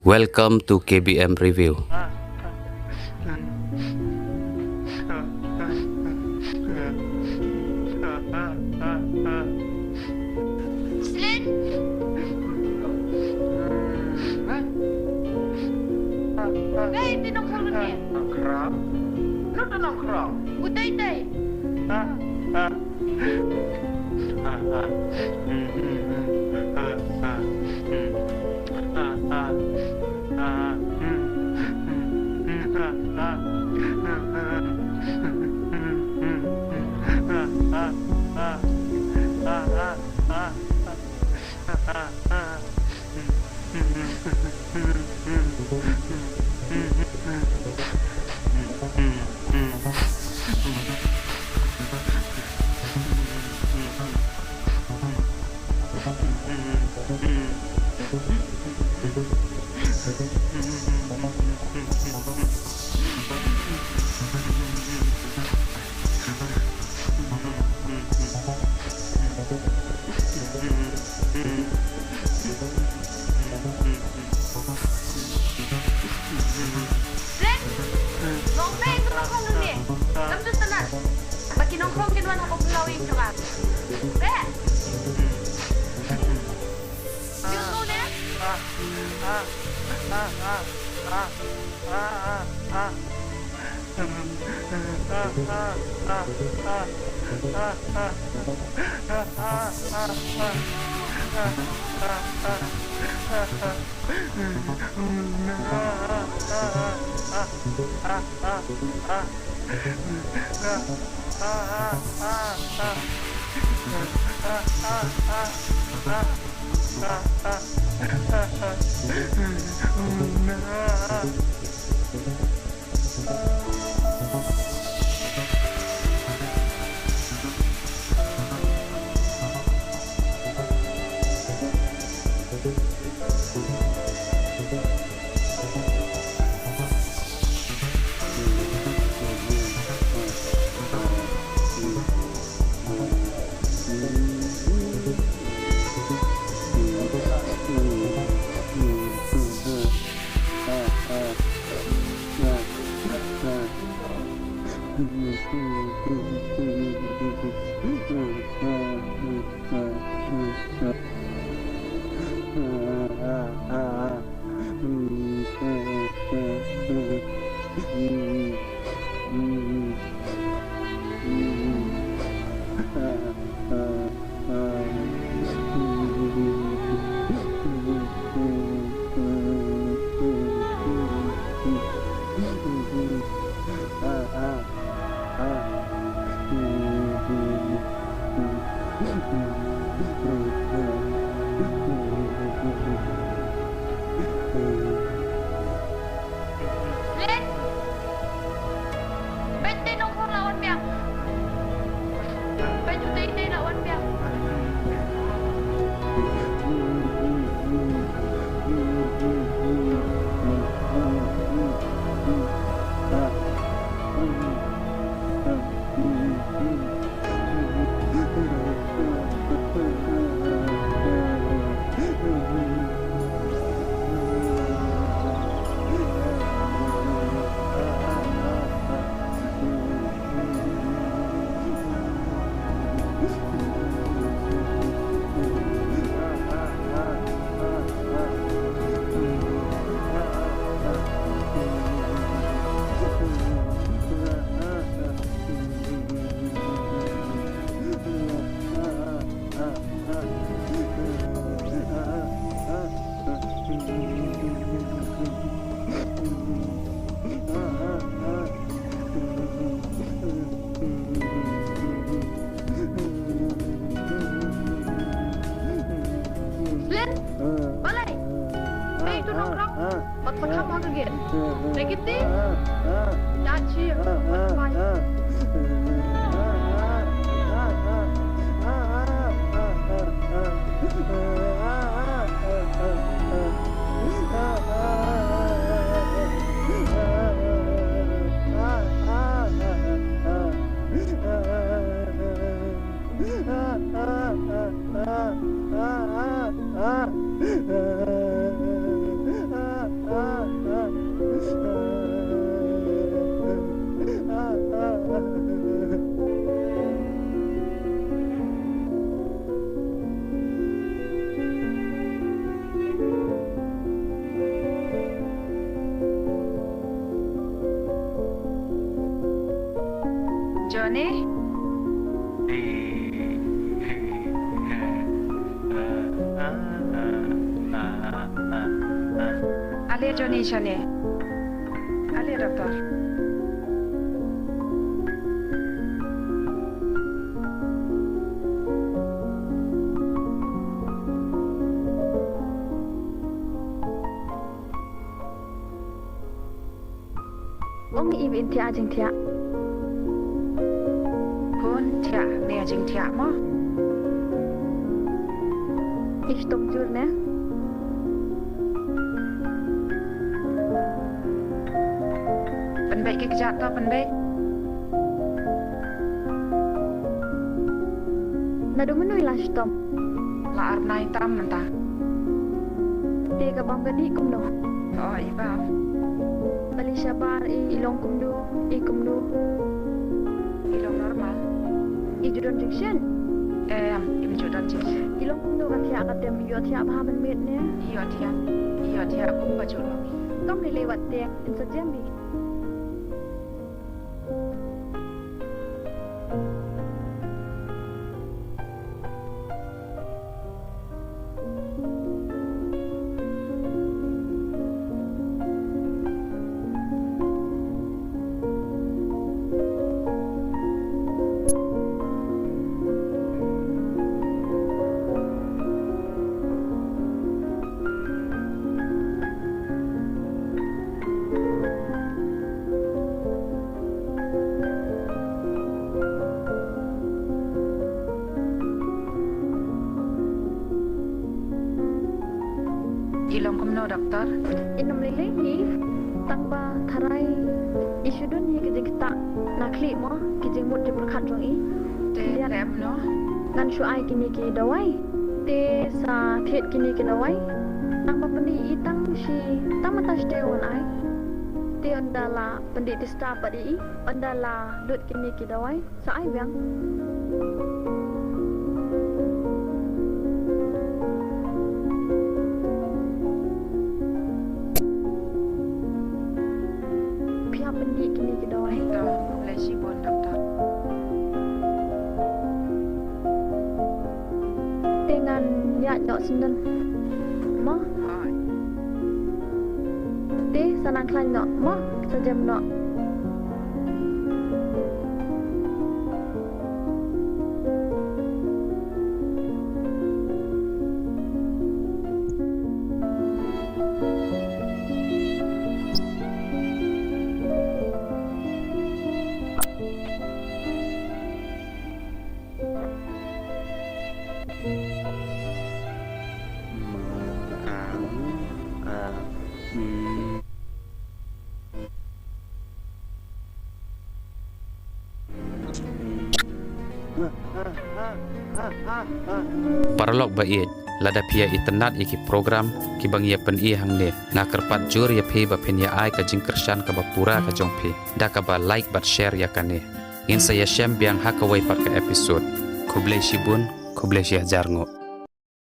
Welcome to KBM Review. Slin? Hey, tinongkrong ni. Nongkrong? Ano to nongkrong? Utay-tay. Slin? Nongkrong, tinongkrong ni. Lamdos tanan. Bagi nongkrong kinuan ako pulawin ka ka. Be! Yun mo na? Slin? Ba't tinongkrong lawan biyak? Ba't utay-tay lawan biyak? Slin? Balay! Hey, itu nongkrong. Pagpagkam ako gid. Negiti? Dachi. Pagpagkam. Johnny? Ali Johnny Shani. Ali doktor. Ông ý bên thia chừng thia. Pun thia nè jing thia mo. Ich stop jur nè. Pen baik ke kejat to pen baik. Nado menui lah stop. La arnai tam mentah. Dia ke bang gadi kum no. Oh, iba. Bali sabar ilong kum do. Kum do. Ilong normal. Judon junction. Im judan jing. Ilong kum do ka thia ka tem yo thia ba ban met nè. Iyo thia kum ba julong. Tom ni lewat tiang Instagram bi. Ilong kum no doktor. Inam lele hi tangba tharai isudun hi kijing ta nakli mo kijing mut di berkat jong i. Te rem no. Ngan shu ai kini ki dawai. Te sa thet kini ki dawai. Tangba pendi itang si tamatas dewan ai. Te ondala pendi tista padi i. Ondala lut kini ki dawai. Sa ai biang. Pihak pendi kini ki dawai. To mulai sibun doktor. Dengan nyak nyok senden. Mo Oh, te sanang klan nyok mo sejam nok. Paralog bait lada pia itenat iki program ki bang ia pen i hang ne na kerpat jur ya phe ba pen ya ai ka jing kershan ka ba pura ka jong phe da ka ba like bat share ya kane in saya shem biang hakawai pat ka episode khoble shibun khoble shih jarngo